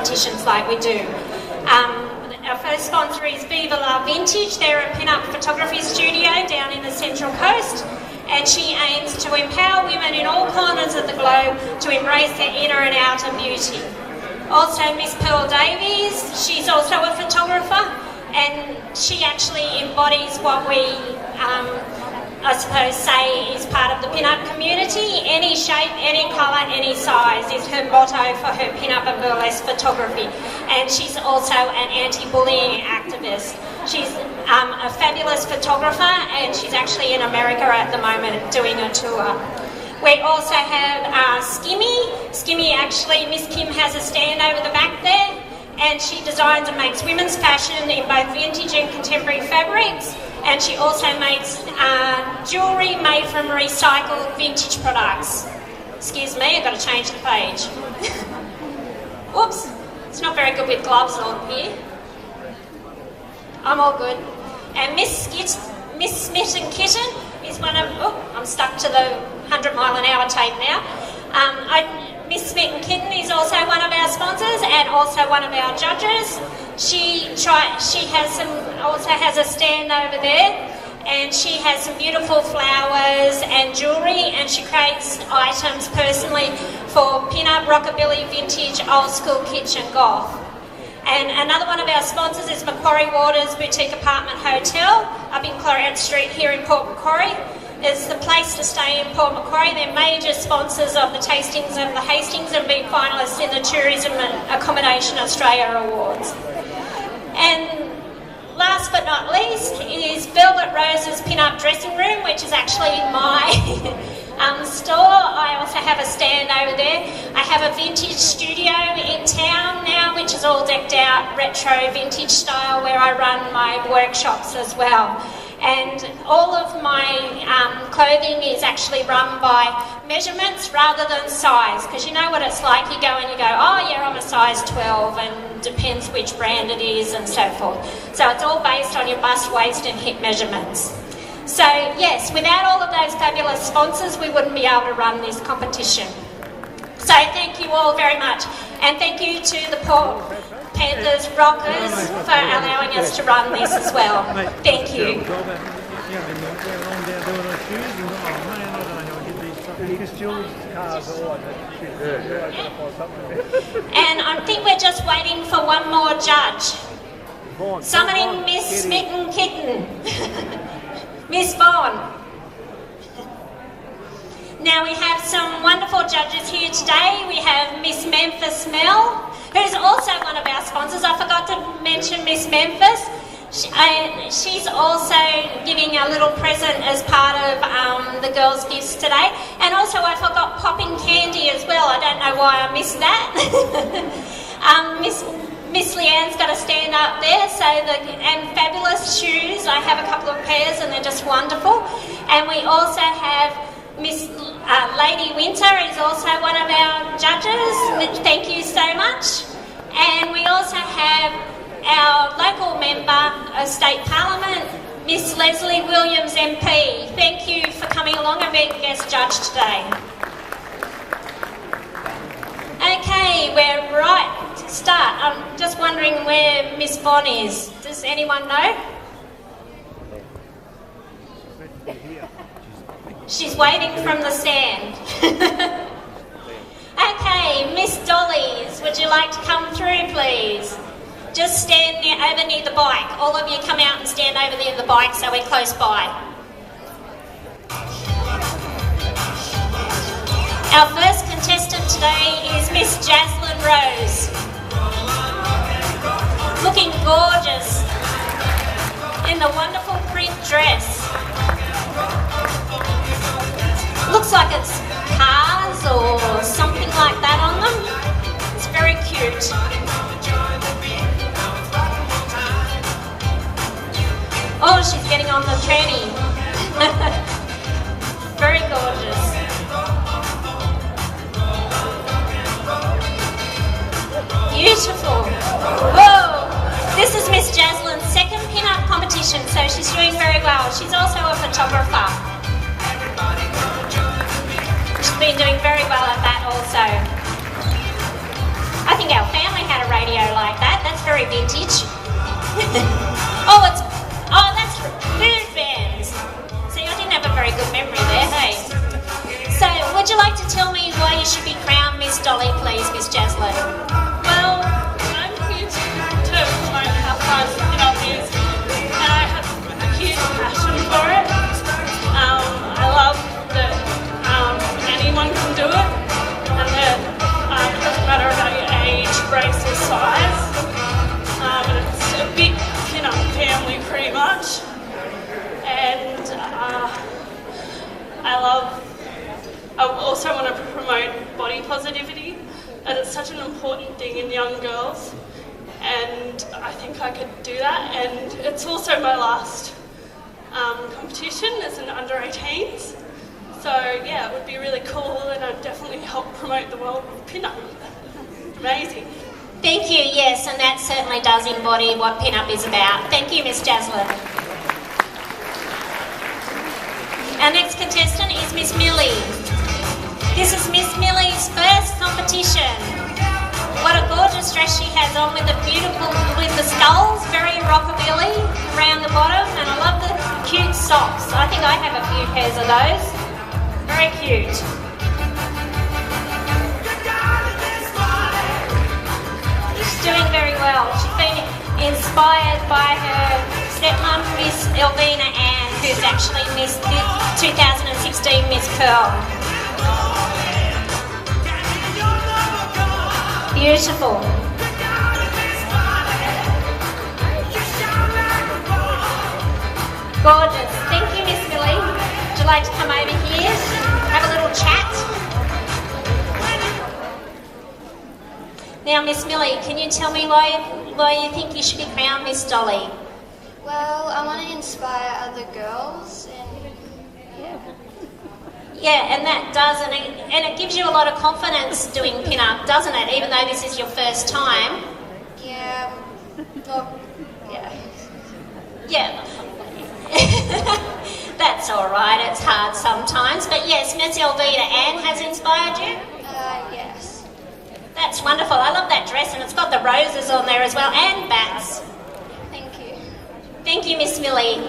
competitions like we do. Our first sponsor is Viva La Vintage. They're a pin-up photography studio down in the Central Coast, and she aims to empower women in all corners of the globe to embrace their inner and outer beauty. Also Miss Pearl Davies, she's also a photographer, and she actually embodies what we, I suppose, say is part of the pin-up community. Any shape, any colour, any size is her motto for her pin-up and burlesque photography. And she's also an anti-bullying activist. She's a fabulous photographer, and she's actually in America at the moment doing a tour. We also have Skimmy. Skimmy, actually, Miss Kim has a stand over the back there, and she designs and makes women's fashion in both vintage and contemporary fabrics. And she also makes jewellery made from recycled vintage products. Excuse me, I've got to change the page. Whoops, it's not very good with gloves on here. I'm all good. And Miss Smith and Kitten is one of, I'm stuck to the 100-mile-an-hour tape now. Miss Smith and Kitten is also one of our sponsors and also one of our judges. She also has a stand over there, and she has some beautiful flowers and jewellery, and she creates items personally for pin-up, rockabilly, vintage, old school, kitsch and goth. And another one of our sponsors is Macquarie Waters Boutique Apartment Hotel up in Claret Street here in Port Macquarie. It's the place to stay in Port Macquarie. They're major sponsors of the Tastings and the Hastings and been finalists in the Tourism and Accommodation Australia Awards. And last but not least is Velvet Rose's Pin-Up Dressing Room, which is actually my store. I also have a stand over there. I have a vintage studio in town now, which is all decked out retro vintage style, where I run my workshops as well. And all of my clothing is actually run by measurements rather than size, because you know what it's like, you go and you go, oh yeah, I'm a size 12, and depends which brand it is and so forth. So it's all based on your bust, waist and hip measurements. So yes, without all of those fabulous sponsors, we wouldn't be able to run this competition. So thank you all very much, and thank you to the Panthers Rockers for allowing us to run this as well. Thank you. And I think we're just waiting for one more judge. Summoning Miss Smitten Kitten. Miss Vaughn. Now we have some wonderful judges here today. We have Miss Memphis Mel, who's also one of our sponsors. I forgot to mention Miss Memphis. She's also giving a little present as part of the girls' gifts today. And also I forgot popping candy as well. I don't know why I missed that. Miss Leanne's got a stand up there, and fabulous shoes. I have a couple of pairs and they're just wonderful. And we also have Miss Lady Winter is also one of our judges. Thank you so much. And we also have our local member of State Parliament, Miss Leslie Williams MP. Thank you for coming along and being a guest judge today. Okay, we're right to start. I'm just wondering where Miss Vaughn is. Does anyone know? She's waving from the stand. Okay, Miss Dolly's, would you like to come through, please? Just stand over near the bike. All of you come out and stand over near the bike so we're close by. Our first contestant today is Miss Jasmine Rose. Looking gorgeous in the wonderful print dress. Looks like it's cars or something like that on them. It's very cute. Oh, she's getting on the tranny. Very gorgeous. Beautiful. Whoa! This is Miss Jaslyn's second pin-up competition, so she's doing very well. She's also a photographer. She's been doing very well at that also. I think our family had a very vintage. That's food bands. See, I didn't have a very good memory there, hey? So, would you like to tell me why you should be crowned Miss Dolly, please, Miss Jaslyn? Well, I'm here to promote how fun pin-up is, and I have a huge passion for it. I love that anyone can do it, and that it doesn't matter about your age, race or size. It's a big pin-up family pretty much, and I also want to promote body positivity, as it's such an important thing in young girls, and I think I could do that. And it's also my last competition as an under 18s, so yeah, it would be really cool, and I'd definitely help promote the world of pin-up. Amazing. Thank you, yes, and that certainly does embody what pin-up is about. Thank you, Miss Jaslyn. Our next contestant is Miss Millie. This is Miss Millie's first competition. What a gorgeous dress she has on with the skulls, very rockabilly around the bottom, and I love the cute socks. I think I have a few pairs of those. Very cute. She's doing very well. She's been inspired by her stepmom, Miss Elvina Ann, who's actually Miss 2016 Miss Pearl. Beautiful. Gorgeous. Thank you, Miss Millie. Would you like to come over here, have a little chat? Now, Miss Millie, can you tell me why you think you should be crowned Miss Dolly? Well, I want to inspire other girls, and yeah, and that does, and it gives you a lot of confidence doing pin-up, doesn't it? Even though this is your first time. yeah, well, yeah. Yeah. That's all right. It's hard sometimes, but yes, Miss Elvina Ann has inspired you. Yes. That's wonderful. I love that dress, and it's got the roses on there as well, and bats. Thank you. Thank you, Miss Millie.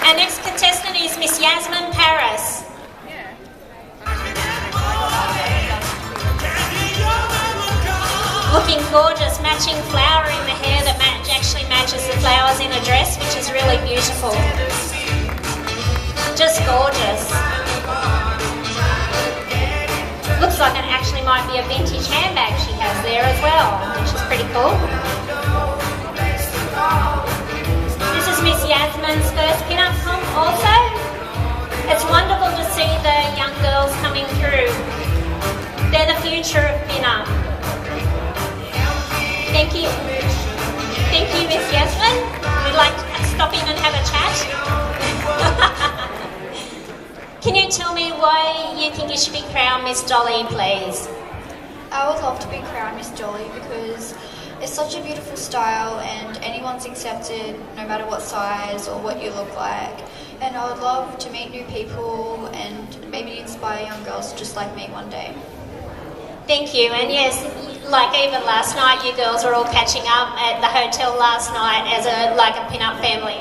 Our next contestant is Miss Yazmin Paris. Looking gorgeous, matching flower in the hair that actually matches the flowers in a dress, which is really beautiful. Just gorgeous. Looks like it actually might be a vintage handbag she has there as well, which is pretty cool. This is Miss Yasmin's first pin-up comp also. It's wonderful to see the young girls coming through. They're the future of pin-up. Thank you. Thank you, Miss Yasmin. We'd like to stop in and have a chat. Can you tell me why you think you should be crowned Miss Dolly, please? I would love to be crowned Miss Dolly because it's such a beautiful style and anyone's accepted no matter what size or what you look like. And I would love to meet new people and maybe inspire young girls just like me one day. Thank you, and yes, like even last night, you girls were all catching up at the hotel last night as a pin-up family.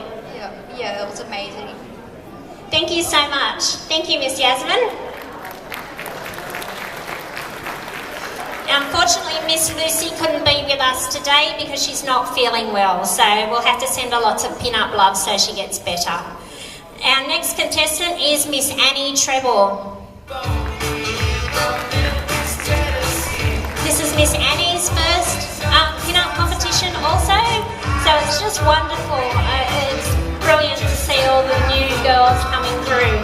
Yeah, that was amazing. Thank you so much. Thank you, Miss Yazmin. Unfortunately, Miss Lucy couldn't be with us today because she's not feeling well, so we'll have to send her lots of pin-up love so she gets better. Our next contestant is Miss Annie Treble. This is Miss Annie's first pin-up competition also, so it's just wonderful. It's brilliant to see all the new girls coming through.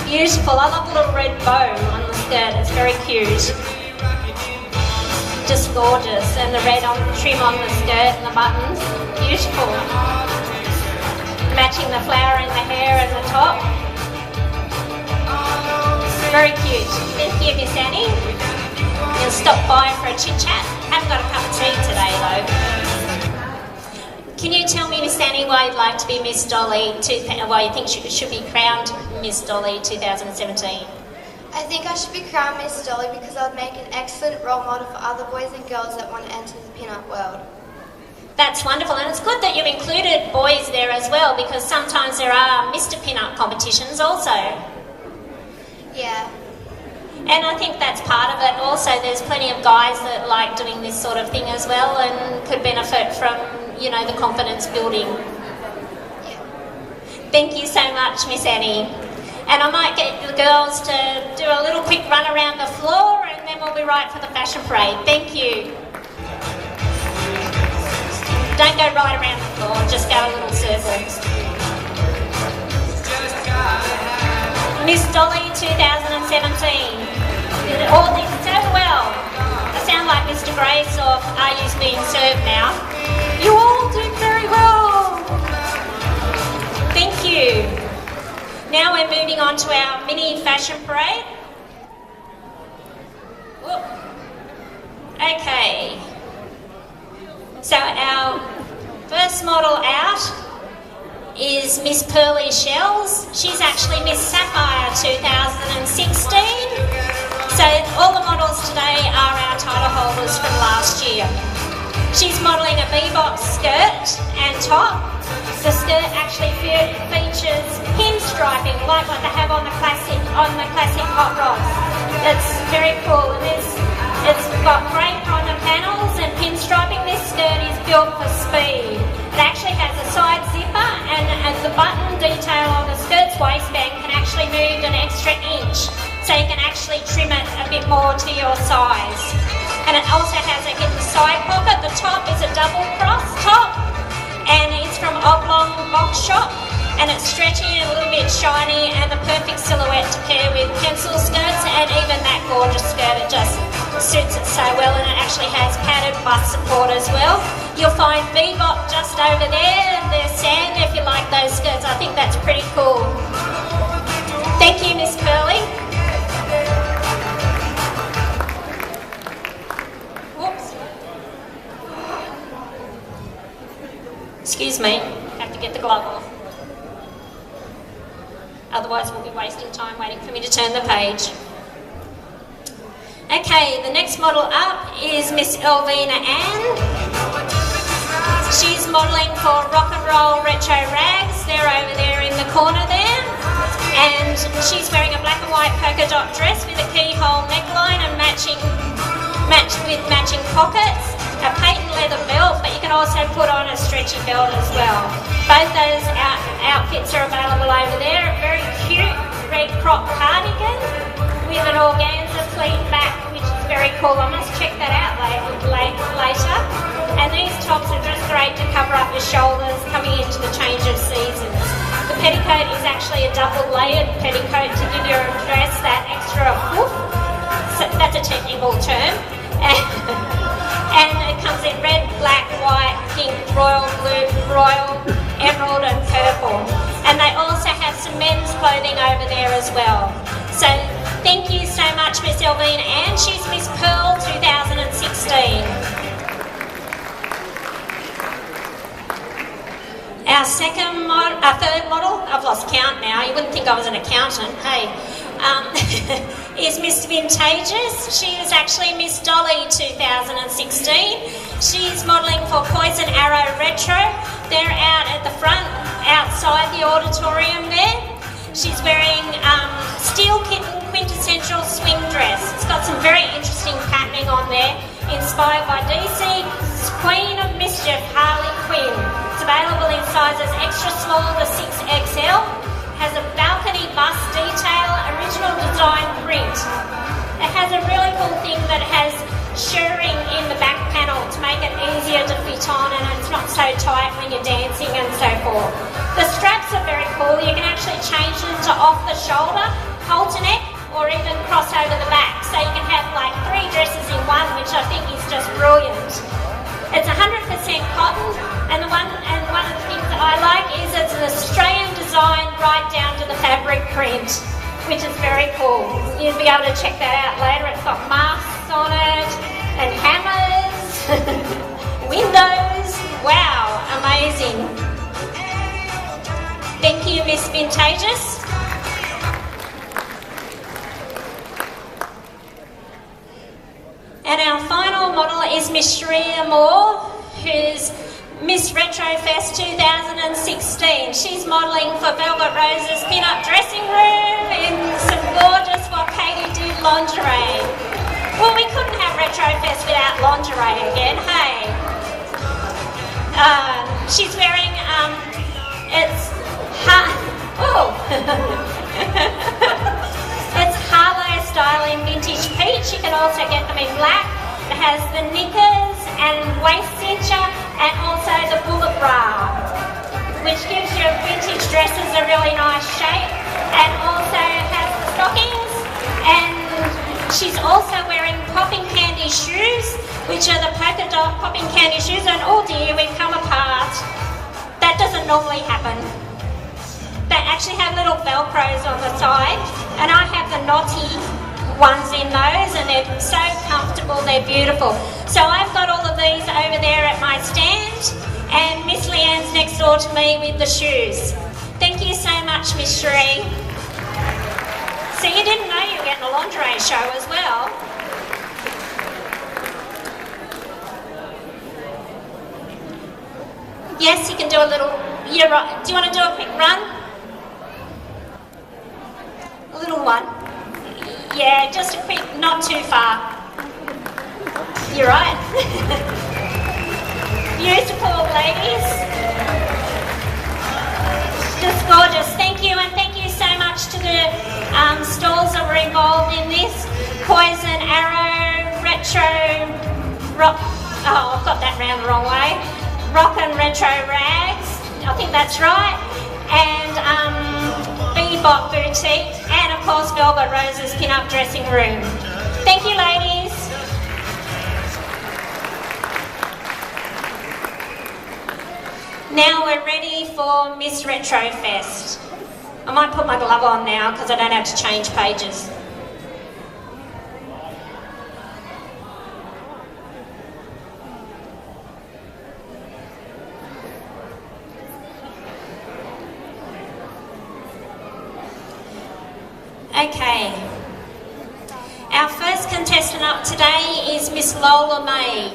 Beautiful. I love the little red bow on the skirt. It's very cute. Just gorgeous. And the red trim on the skirt and the buttons. Beautiful. Matching the flower in the hair and the top. Very cute. Thank you, Miss Annie. You'll stop by for a chit-chat. Haven't got a cup of tea today, though. Can you tell me, Miss Annie, why you'd like to be Miss Dolly, why you think she should be crowned Miss Dolly 2017? I think I should be crowned Miss Dolly because I'd make an excellent role model for other boys and girls that want to enter the pin-up world. That's wonderful, and it's good that you've included boys there as well, because sometimes there are Mr. Pin-Up competitions also. Yeah. And I think that's part of it. Also, there's plenty of guys that like doing this sort of thing as well and could benefit from, you know, the confidence building. Yeah. Thank you so much, Miss Annie. And I might get the girls to do a little quick run around the floor and then we'll be right for the fashion parade. Thank you. Don't go right around the floor, just go a little circle. Miss Dolly 2017. Did all this so well. I sound like Mr. Grace of Are You Being Served now. You all did very well. Thank you. Now we're moving on to our mini fashion parade. Whoop. Okay. So our first model out is Miss Pearly Shells. She's actually Miss Sapphire 2016. So all the models today are our title holders from last year. She's modelling a bebop skirt and top. The skirt actually features pinstriping like what they have on the classic hot rods. It's very cool, and it's got great on the panels and pinstriping. This skirt is built for speed. It actually has a side zipper, and the button detail on the skirt's waistband can actually move an extra inch, so you can actually trim it a bit more to your size. And it also has a hidden side pocket. The top is a double cross top, and it's from Oblong Box Shop, and it's stretchy and a little bit shiny, and the perfect silhouette to pair with pencil skirts, and even that gorgeous skirt, it just suits it so well. And it actually has padded bust support as well. You'll find Bebop just over there, and there's Sand if you like those skirts. I think that's pretty cool. Thank you, Miss Pearly. Whoops. Excuse me, have to get the glove off. Otherwise we'll be wasting time waiting for me to turn the page. Okay, the next model up is Miss Elvina Ann. She's modelling for Rock and Roll Retro Rags. They're over there in the corner there. And she's wearing a black and white polka dot dress with a keyhole neckline and matched with matching pockets. A patent leather belt, but you can also put on a stretchy belt as well. Both those outfits are available over there. A very cute red crop cardigan with an organza pleat back, which is very cool. I must check that out later. And these tops are just great to cover up the shoulders coming into the change of seasons. The petticoat is actually a double layered petticoat to give your dress that extra whoop. So that's a technical term. And it comes in red, black, white, pink, royal blue, royal, emerald and purple. And they also have some men's clothing over there as well. So thank you so much, Miss Elvina Ann. She's Miss Pearl 2016. Our third model, I've lost count now, you wouldn't think I was an accountant, hey, is Miss Vintageous. She was actually Miss Dolly 2016. She's modelling for Poison Arrow Retro. They're out at the front, outside the auditorium there. She's wearing Steel Kitten quintessential swing dress. It's got some very interesting patterning on there, inspired by Deesy, Queen of Mischief, Harley Quinn. It's available in sizes extra small to 6XL. Has a balcony bust detail, original design print. It has a really cool thing that has shirring in the back panel to make it easier to fit on, and it's not so tight when you're dancing and so forth. The straps are very cool. You can actually change them to off the shoulder, halter neck, or even cross over the back. So you can have like 3 dresses in one, which I think is just brilliant. It's 100% cotton, and one of the things that I like is it's an Australian design right down to the fabric print, which is very cool. You'll be able to check that out later. It's got masks on it, and hammers, windows. Wow, amazing. Thank you, Miss Vintageous. And our final model is Miss Shreya Moore, who's Miss Retrofest 2016. She's modelling for Velvet Rose's pin-up dressing room in some gorgeous what Katie did lingerie. Well, we couldn't have Retrofest without lingerie again, hey? She's wearing, it's Harlow styling vintage peach. You can also get them in black. It has the knickers and waist cincher and also the bullet bra, which gives your vintage dresses a really nice shape, and also has the stockings. And she's also wearing popping candy shoes, which are the polka dot popping candy shoes, and oh dear, we've come apart. That doesn't normally happen. They actually have little velcros on the side, and I have the knotty ones in those, and they're so comfortable, they're beautiful. So I've got all of these over there at my stand, and Miss Leanne's next door to me with the shoes. Thank you so much, Miss Shree. So you didn't know you were getting a lingerie show as well. Yes, you can do a little, you're right. Do you want to do a quick run? A little one. Yeah, just a quick, not too far. You're right. Beautiful, ladies. Just gorgeous. Thank you, and thank you so much to the stalls that were involved in this. Poison Arrow, Retro, Rock, oh, I've got that round the wrong way. Rockin Retro Rags, I think that's right. And Bebop Boutique, and of course Velvet Rose's pin-up dressing room. Thank you, ladies. Now we're ready for Miss Retrofest. I might put my glove on now because I don't have to change pages. Okay, our first contestant up today is Miss Lola Mae.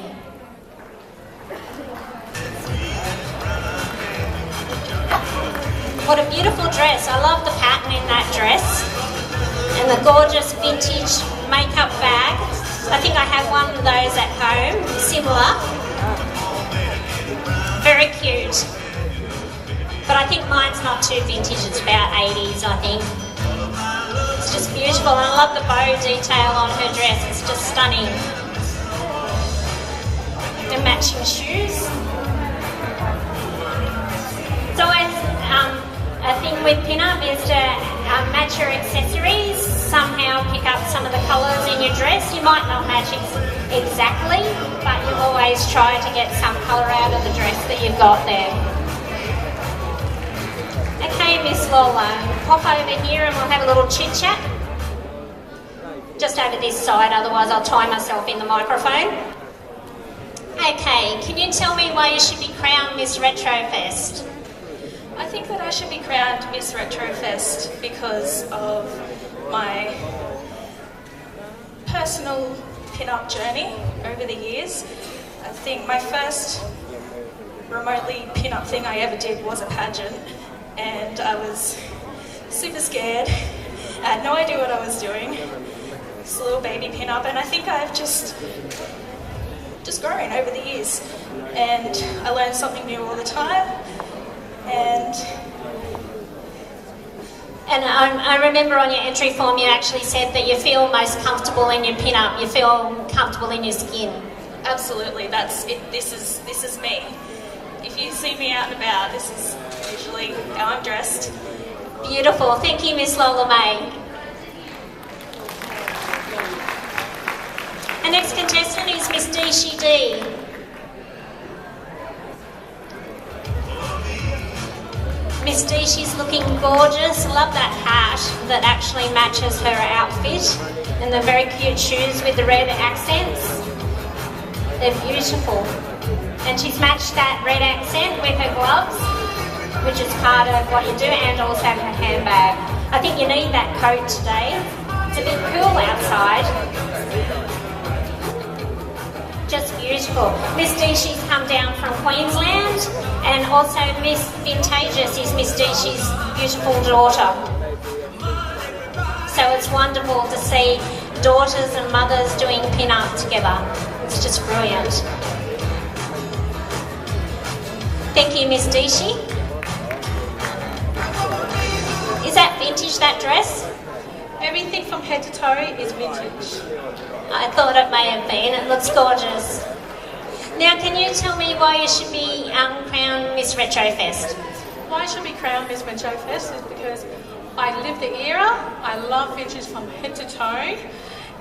What a beautiful dress. I love the pattern in that dress and the gorgeous vintage makeup bag. I think I have one of those at home, similar. Very cute. But I think mine's not too vintage, it's about 80s, I think. It's just beautiful, and I love the bow detail on her dress. It's just stunning. The matching shoes. It's always a thing with pin-up is to match your accessories, somehow pick up some of the colours in your dress. You might not match exactly, but you always try to get some colour out of the dress that you've got there. Okay, Miss Lola, pop over here and we'll have a little chit-chat. Just over this side, otherwise I'll tie myself in the microphone. Okay, can you tell me why you should be crowned Miss Retrofest? I think that I should be crowned Miss Retrofest because of my personal pin-up journey over the years. I think my first remotely pin-up thing I ever did was a pageant, and I was super scared. I had no idea what I was doing. This little baby pin-up, and I think I've just grown over the years, and I learn something new all the time. And I remember on your entry form you actually said that you feel most comfortable in your pin-up, you feel comfortable in your skin. Absolutely, that's it. This is me. If you see me out and about, this is usually how I'm dressed. Beautiful. Thank you, Miss Lola Mae. Our next contestant is Miss Deeshy D. Miss Deeshy's looking gorgeous. Love that hat that actually matches her outfit, and the very cute shoes with the red accents. They're beautiful. And she's matched that red accent with her gloves, which is part of what you do, and also her handbag. I think you need that coat today. It's a bit cool outside. beautiful. Miss Deeshy's come down from Queensland, and also Miss Vintageous is Miss Deeshy's beautiful daughter. So it's wonderful to see daughters and mothers doing pin-up together. It's just brilliant. Thank you, Miss Deeshy. Is that vintage, that dress? Everything from head to toe is vintage. I thought it may have been. It looks gorgeous. Now, can you tell me why you should be crowned Miss Retrofest? Why I should be crowned Miss Retrofest is because I live the era. I love vintage from head to toe,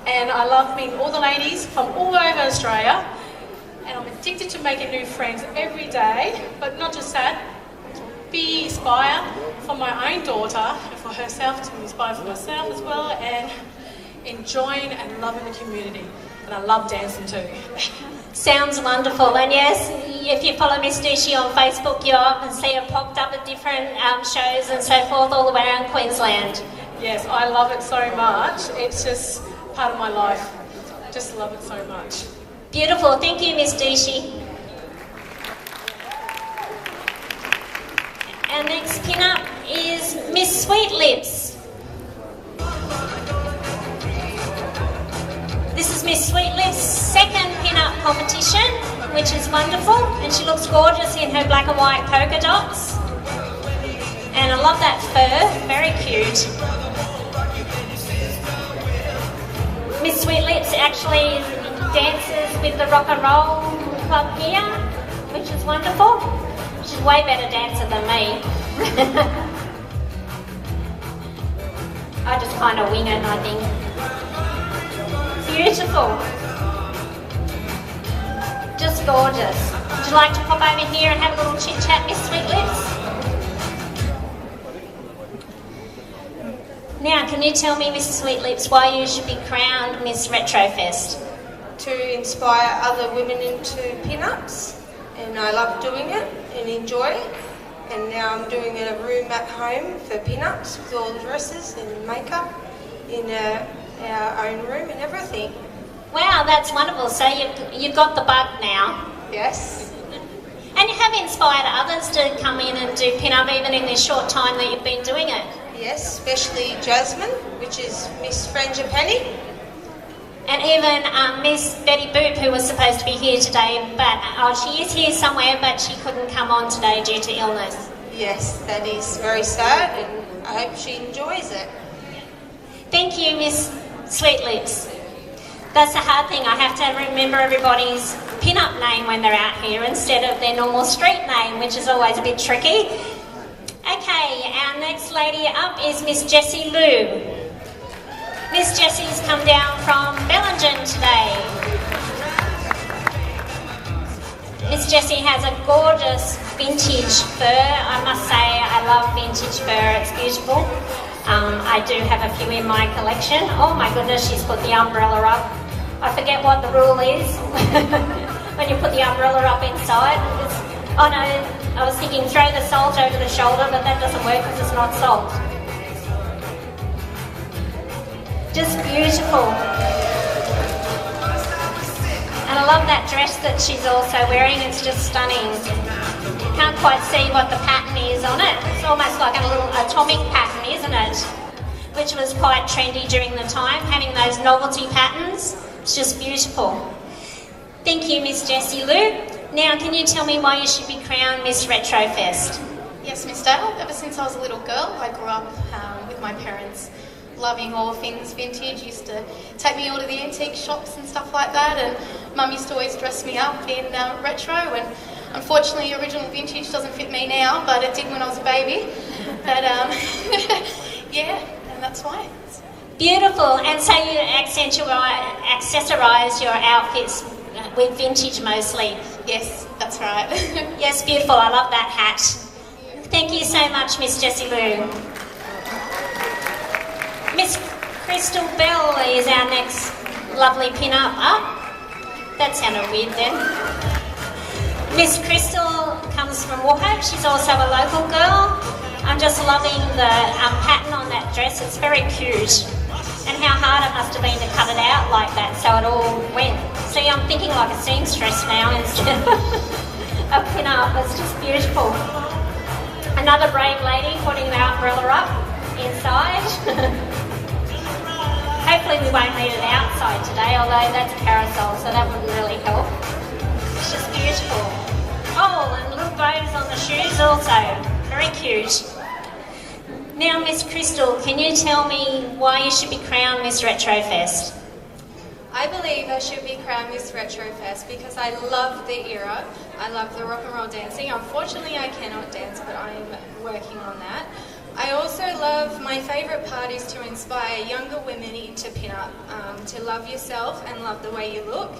and I love meeting all the ladies from all over Australia. And I'm addicted to making new friends every day. But not just that, be inspired for my own daughter and for herself, to inspire for myself as well, and enjoying and loving the community. And I love dancing too. Sounds wonderful. And yes, if you follow Miss Deeshy on Facebook, you often see her popped up at different shows and so forth all the way around Queensland. Yes, I love it so much. It's just part of my life. Just love it so much. Beautiful. Thank you, Miss Deeshy. Our next pin-up is Miss Sweet Lips. This is Miss Sweet Lips' second pin-up competition, which is wonderful, and she looks gorgeous in her black and white polka dots. And I love that fur, very cute. Miss Sweet Lips actually dances with the rock and roll club here, which is wonderful. She's a way better dancer than me. I just kind of wing it, I think. Beautiful. Just gorgeous. Would you like to pop over here and have a little chit chat, Miss Sweet Lips? Now, can you tell me, Miss Sweet Lips, why you should be crowned Miss Retrofest? To inspire other women into pin-ups, and I love doing it and enjoy it. And now I'm doing a room at home for pin-ups with all the dresses and makeup in our own room and everything. Wow, that's wonderful. So you've got the bug now. Yes. And you have inspired others to come in and do pin-up even in this short time that you've been doing it. Yes, especially Jasmine, which is Miss Frangipani. And even Miss Betty Boop, who was supposed to be here today, but she is here somewhere, but she couldn't come on today due to illness. Yes, that is very sad, and I hope she enjoys it. Thank you, Miss Sweet Lips. That's the hard thing. I have to remember everybody's pin-up name when they're out here instead of their normal street name, which is always a bit tricky. Okay, our next lady up is Miss Jessie Liu. Miss Jessie's come down from Bellingen today. Miss Jessie has a gorgeous vintage fur. I must say, I love vintage fur. It's beautiful. I do have a few in my collection. Oh my goodness, she's put the umbrella up. I forget what the rule is when you put the umbrella up inside. Oh no, I was thinking throw the salt over the shoulder, but that doesn't work because it's not salt. Just beautiful. And I love that dress that she's also wearing. It's just stunning. Can't quite see what the pattern is on it. It's almost like a little atomic pattern, isn't it? Which was quite trendy during the time, having those novelty patterns. It's just beautiful. Thank you, Miss Jessie Liu. Now, can you tell me why you should be crowned Miss Retrofest? Yes, Miss Dale. Ever since I was a little girl, I grew up with my parents loving all things vintage. Used to take me all to the antique shops and stuff like that, and Mum used to always dress me up in retro, and unfortunately original vintage doesn't fit me now, but it did when I was a baby. But yeah, and that's why. Beautiful. And so you accessorise your outfits with vintage mostly? Yes, that's right. Yes, beautiful. I love that hat. Thank you so much, Miss Jessie Liu. Miss Crystal Bell is our next lovely pin-up. That sounded weird then. Miss Crystal comes from Wauchope. She's also a local girl. I'm just loving the pattern on that dress. It's very cute. And how hard it must have been to cut it out like that so it all went See, I'm thinking like a seamstress now instead of a pin-up. It's just beautiful. Another brave lady putting the umbrella up inside. Hopefully we won't need it outside today, although that's a parasol, so that wouldn't really help. It's just beautiful. Oh, and little bows on the shoes also. Very cute. Now, Miss Crystal, can you tell me why you should be crowned Miss Retrofest? I believe I should be crowned Miss Retrofest because I love the era. I love the rock and roll dancing. Unfortunately, I cannot dance, but I'm working on that. I also love, my favourite part is to inspire younger women into pin-up, to love yourself and love the way you look.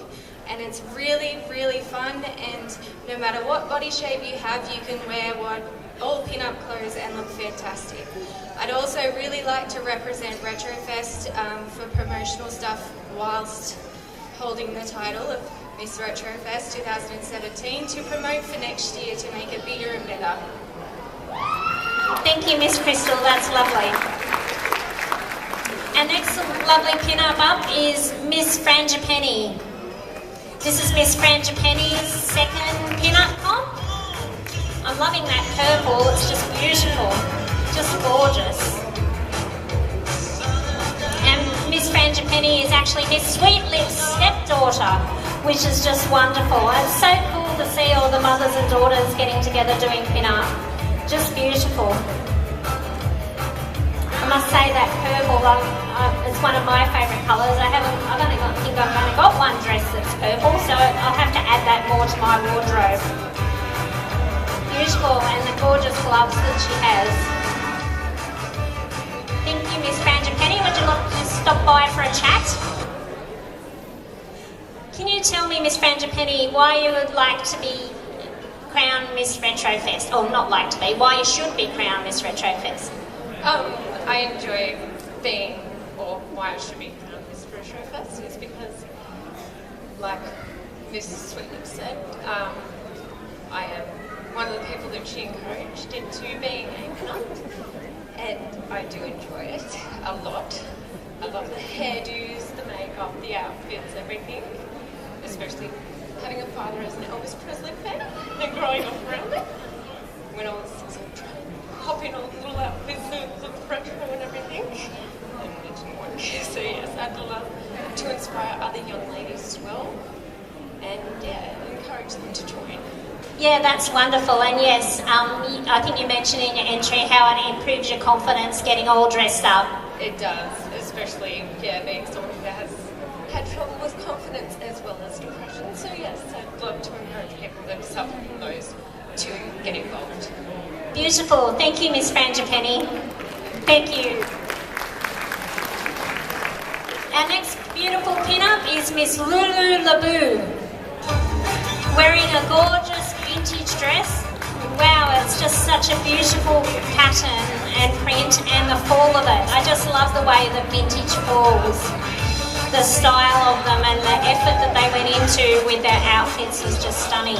And it's really, really fun, and no matter what body shape you have, you can wear all pin-up clothes and look fantastic. I'd also really like to represent Retrofest for promotional stuff whilst holding the title of Miss Retrofest 2017 to promote for next year to make it bigger and better. Thank you, Miss Crystal, that's lovely. Our next lovely pin-up up is Miss Frangipani. This is Miss Frangipani's second pin-up comp. I'm loving that purple, it's just beautiful, just gorgeous. And Miss Frangipani is actually Miss Sweet Lips' stepdaughter, which is just wonderful. It's so cool to see all the mothers and daughters getting together doing pin-up. Just beautiful. I must say that purple, it's one of my favourite colours. I've only got one dress that's purple, so I'll have to add that more to my wardrobe. Beautiful, and the gorgeous gloves that she has. Thank you, Miss Frangipani. Would you like to stop by for a chat? Can you tell me, Miss Frangipani, why you would like to be crowned Miss Retrofest? Or not like to be, why you should be crowned Miss Retrofest? I enjoy being, or why I should be crowned Miss Retrofest is because, like Mrs. Sweetlips said, I am one of the people that she encouraged into being a pin-up, and I do enjoy it a lot. I love the hairdos, the makeup, the outfits, everything, especially having a father as an Elvis Presley fan and growing up around it. When I was sort of trying to hop in all the little outfits and look retro and everything, and it didn't work. So yes, I'd love to inspire other young ladies as well, and yeah, encourage them to join. Yeah, that's wonderful, and yes, I think you mentioned in your entry how it improves your confidence getting all dressed up. It does, especially being someone who has had trouble with confidence as well as depression. So yes, I'd love to encourage people that suffer from those to get involved. Beautiful, thank you, Miss Frangipani. Thank you. Our next beautiful pin-up is Miss Lulu Laboux, wearing a gorgeous vintage dress. Wow, it's just such a beautiful pattern and print, and the fall of it. I just love the way the vintage falls. The style of them and the effort that they went into with their outfits is just stunning.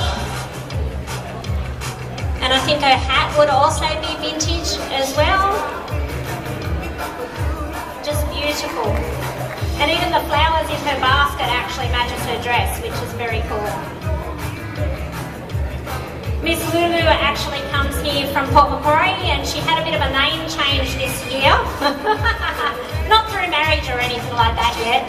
And I think her hat would also be vintage as well. Just beautiful. And even the flowers in her basket actually matches her dress, which is very cool. Miss Lulu actually comes here from Port Macquarie, and she had a bit of a name change this year. Not through marriage or anything like that yet.